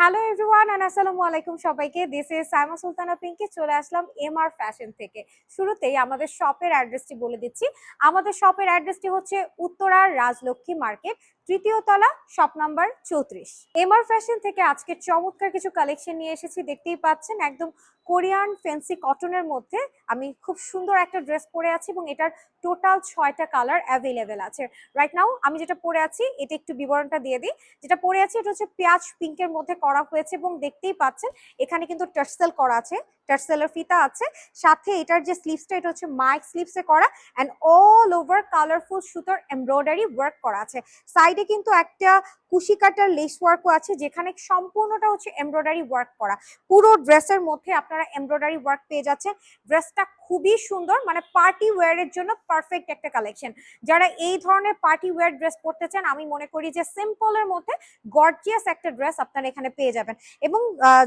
Hello everyone and আসসালামু আলাইকুম সবাইকে। This is Saima Sultana Pinky. চলে আসলাম এমআর ফ্যাশন থেকে। শুরুতেই আমাদের শপের অ্যাড্রেসটি বলে দিচ্ছি। আমাদের শপের অ্যাড্রেসটি হচ্ছে উত্তরার রাজলক্ষ্মী মার্কেট, তৃতীয় তলা, শপ নাম্বার 34। এমআর ফ্যাশন থেকে আজকে চমৎকার কিছু কালেকশন নিয়ে এসেছি। দেখতেই পাচ্ছেন একদম কোরিয়ান ফ্যান্সি কটনের মধ্যে আমি খুব সুন্দর একটা ড্রেস পরে আছি এবং এটার টোটাল 6টা কালার অ্যাভেলেবেল আছে। রাইট নাও আমি যেটা পরে আছি এটা একটু বিবরণটা দিয়ে দিই। যেটা পরে আছি এটা হচ্ছে পেঁয়াজ পিঙ্কের মধ্যে করা হয়েছে এবং দেখতেই পাচ্ছেন এখানে কিন্তু টার্সেল করা আছে, টার্সেলের ফিতা আছে। সাথে এটার যে স্লিভসটা এটা হচ্ছে মাইক স্লিভসে করা এন্ড অল ওভার কালারফুল সুতোর এমব্রয়ডারি ওয়ার্ক করা আছে। সাইডে কিন্তু একটা কুশি কাটার লেস ওয়ার্কও আছে যেখানে সম্পূর্ণটা হচ্ছে এমব্রয়ডারি ওয়ার্ক করা। পুরো ড্রেসের মধ্যে আপনারা এমব্রয়ডারি ওয়ার্ক পেয়ে যাচ্ছেন। ড্রেসটা খুবই সুন্দর, মানে পার্টি ওয়্যারের জন্য পারফেক্ট একটা কালেকশন। যারা এই ধরনের পার্টি ওয়্যার ড্রেস পরতে চান আমি মনে করি যে সিম্পলের মধ্যে গর্জিয়াস একটা ড্রেস আপনারা এখানে পেয়ে যাবেন। এবং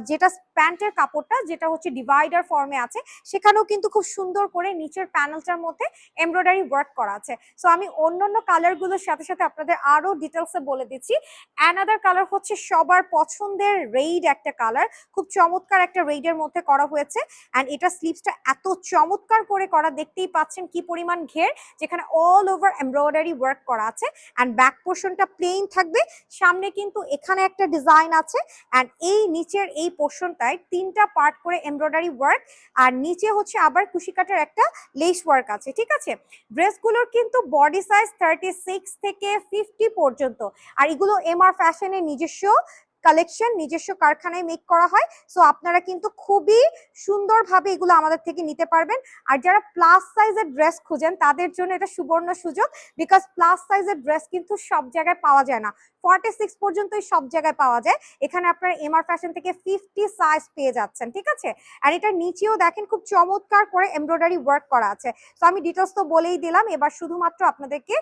যেটা প্যান্টের কাপড়টা যেটা হচ্ছে ডিভাইডার ফর্মে আছে সেখানেও কিন্তু খুব সুন্দর করে নিচের প্যানেলটার মধ্যে এমব্রয়ডারি ওয়ার্ক করা আছে। সো আমি অন্যান্য কালারগুলোর সাথে সাথে আপনাদের আরো ডিটেলসে বলে দিচ্ছি। অ্যানাদার কালার হচ্ছে সবার পছন্দের রেইড একটা কালার, খুব চমৎকার একটা রেইডের মধ্যে করা হয়েছে এন্ড এটা স্লিভসটা এত চমৎকার করে করা, দেখতেই পাচ্ছেন কি পরিমাণ ঘের, যেখানে অল ওভার এমব্রয়ডারি ওয়ার্ক করা আছে এন্ড ব্যাক পোর্শনটা প্লেন থাকবে। সামনে কিন্তু এখানে একটা ডিজাইন আছে এন্ড এই নিচের এই পোর্শনটায় 3টা পার্ট করে এমব্রয়ডারি ওয়ার্ক আর নিচে হচ্ছে আবার কুশি কাটার একটা লেস ওয়ার্ক আছে। ঠিক আছে, ড্রেসগুলোর কিন্তু বডি সাইজ 36 থেকে 50 পর্যন্ত। আর এগুলো এমআর ফ্যাশনের নিজস্ব কালেকশন, নিজস্ব কারখানায় মেক করা হয়। সো আপনারা কিন্তু খুবই সুন্দরভাবে এগুলো আমাদের থেকে নিতে পারবেন। আর যারা প্লাস সাইজের ড্রেস খুঁজেন তাদের জন্য এটা সুবর্ণ সুযোগ, বিকজ প্লাস সাইজের ড্রেস কিন্তু সব জায়গায় পাওয়া যায় না। 46 পর্যন্তই সব জায়গায় পাওয়া যায়, এখানে আপনারা এমআর ফ্যাশন থেকে 50 সাইজ পেয়ে যাচ্ছেন। ঠিক আছে, আর এটা নিচেও দেখেন খুব চমৎকার করে এমব্রয়ডারি ওয়ার্ক করা আছে। তো আমি ডিটেলস তো বলেই দিলাম, এবার শুধুমাত্র আপনাদেরকে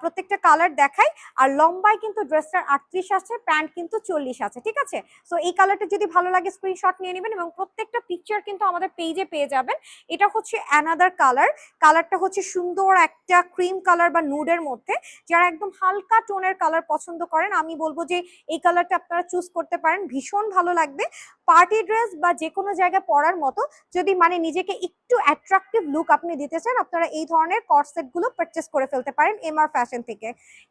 প্রত্যেকটা কালার দেখাই। আর লম্বায় কিন্তু ড্রেসটার 38 আছে, প্যান্ট কিন্তু 40 আছে। ঠিক আছে, সো এই কালারটা যদি ভালো লাগে স্ক্রিনশট নিয়ে নেবেন এবং প্রত্যেকটা পিকচার কিন্তু আমাদের পেজে পেয়ে যাবেন। এটা হচ্ছে অ্যানাদার কালার, কালারটা হচ্ছে সুন্দর একটা ক্রিম কালার বা নুডের মধ্যে। যারা একদম হালকা টোনের কালার পছন্দ করেন আমি বলবো যে এই কালারটা আপনারা চুজ করতে পারেন, ভীষণ ভালো লাগবে। পার্টি ড্রেস বা যে কোনো জায়গায় পরার মতো, যদি মানে নিজেকে একটু অ্যাট্রাকটিভ লুক আপনি দিতে চান আপনারা এই ধরনের কর্সেট গুলো পারচেস করে ফেলতে পারেন এমআর ফ্যাশন থেকে।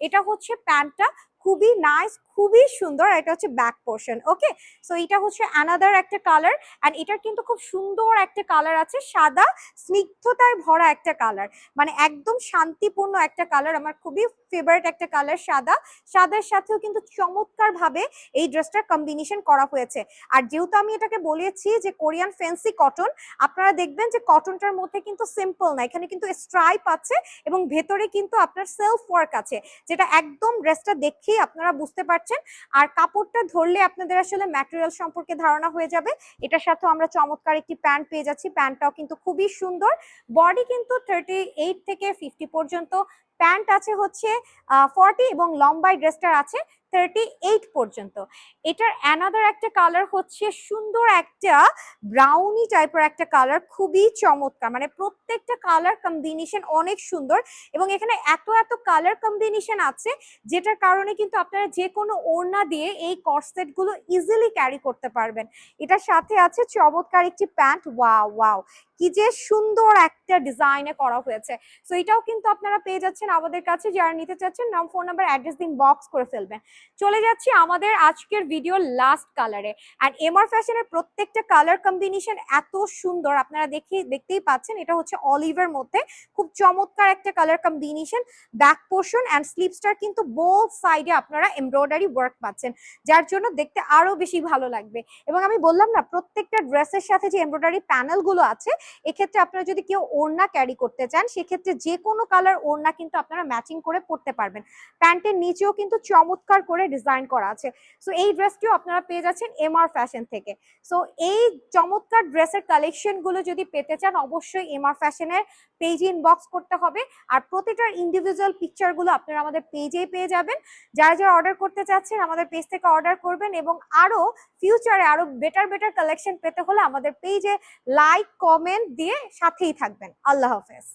এটা হচ্ছে প্যান্টটা, খুবই নাইস, খুবই সুন্দর। এটা হচ্ছে ব্যাক পোর্শন। ওকে, সো এটা হচ্ছে অ্যানাদার একটা কালার এন্ড এটার কিন্তু খুব সুন্দর একটা কালার আছে, সাদা স্নিগ্ধতায় ভরা একটা কালার, মানে একদম শান্তিপূর্ণ একটা কালার। আমার খুবই ফেভারিট একটা কালার সাদা। সাদার সাথেও কিন্তু চমৎকার ভাবে এই ড্রেসটার কম্বিনেশন করা হয়েছে। আর যেহেতু আমি এটাকে বলেছি যে কোরিয়ান ফ্যান্সি কটন, আপনারা দেখবেন যে কটনটার মধ্যে কিন্তু সিম্পল না, এখানে কিন্তু স্ট্রাইপ আছে এবং ভেতরে কিন্তু আপনার সেলফ ওয়ার্ক আছে, যেটা একদম ড্রেসটা দেখেই আপনারা বুঝতে পারছেন। আর কাপড়টা ধরলে আপনাদের আসলে ম্যাটেরিয়াল সম্পর্কে ধারণা হয়ে যাবে। এটার সাথে আমরা চমৎকার একটি প্যান্ট পেয়ে যাচ্ছি, প্যান্টটাও কিন্তু খুবই সুন্দর। বডি কিন্তু 38 থেকে 50 পর্যন্ত, প্যান্ট আছে হচ্ছে 40 এবং লম্বাই ড্রেসটার আছে 38 পর্যন্ত। এটার অ্যানাদার একটা কালার হচ্ছে সুন্দর একটা ব্রাউনি টাইপের একটা কালার, খুবই চমৎকার, মানে প্রত্যেকটা কালার কম্বিনেশন অনেক সুন্দর এবং এখানে এত এত কালার কম্বিনেশন আছে যেটার কারণে কিন্তু আপনারা যে কোনো ওড়না দিয়ে এই কর্সেট গুলো ইজিলি ক্যারি করতে পারবেন। এটার সাথে আছে চমৎকার একটি প্যান্ট। ওয়াও ওয়াও, কি যে সুন্দর একটা ডিজাইনে করা হয়েছে। সো এটাও কিন্তু আপনারা পেয়ে যাচ্ছেন আমাদের কাছে। যারা নিতে চাচ্ছেন নাম, ফোন নাম্বার, অ্যাড্রেস দিন বক্স করে ফেলবেন। চলে যাচ্ছি আমাদের আজকের ভিডিও লাস্ট কালারে। আর এমআর ফ্যাশনের প্রত্যেকটা কালার কম্বিনেশন এত সুন্দর, আপনারা দেখতেই পাচ্ছেন। এটা হচ্ছে অলিভের মধ্যে, খুব চমৎকার একটা colour combination. Back portion and স্লিভসটার কিন্তু বোথ সাইডে আপনারা এমব্রয়ডারি ওয়ার্ক পাচ্ছেন, যার জন্য দেখতে আরো বেশি ভালো লাগবে। এবং আমি বললাম না, প্রত্যেকটা ড্রেসের সাথে যে এমব্রয়ডারি প্যানেল গুলো আছে, এক্ষেত্রে আপনারা যদি কেউ ওড়না ক্যারি করতে চান সেক্ষেত্রে যে কোনো কালার ওড়না কিন্তু আপনারা ম্যাচিং করে পরতে পারবেন। প্যান্টের নিচেও কিন্তু চমৎকার করে ডিজাইন করা আছে। সো এই ড্রেসটিও আপনারা পেয়ে যাচ্ছেন এমআর ফ্যাশন থেকে। সো এই চমৎকার ড্রেসের কালেকশন গুলো যদি পেতে চান অবশ্যই এমআর ফ্যাশনের পেজে ইনবক্স করতে হবে। আর প্রতিটার ইন্ডিভিজুয়াল পিকচার গুলো আপনারা আমাদের পেজেই পেয়ে যাবেন। যারা যারা অর্ডার করতে চাচ্ছেন আমাদের পেজ থেকে অর্ডার করবেন এবং আরো ফিউচারে আরো বেটার বেটার কালেকশন পেতে হলে আমাদের পেজে লাইক কমেন্ট দিয়ে সাথেই থাকবেন। আল্লাহ হাফেজ।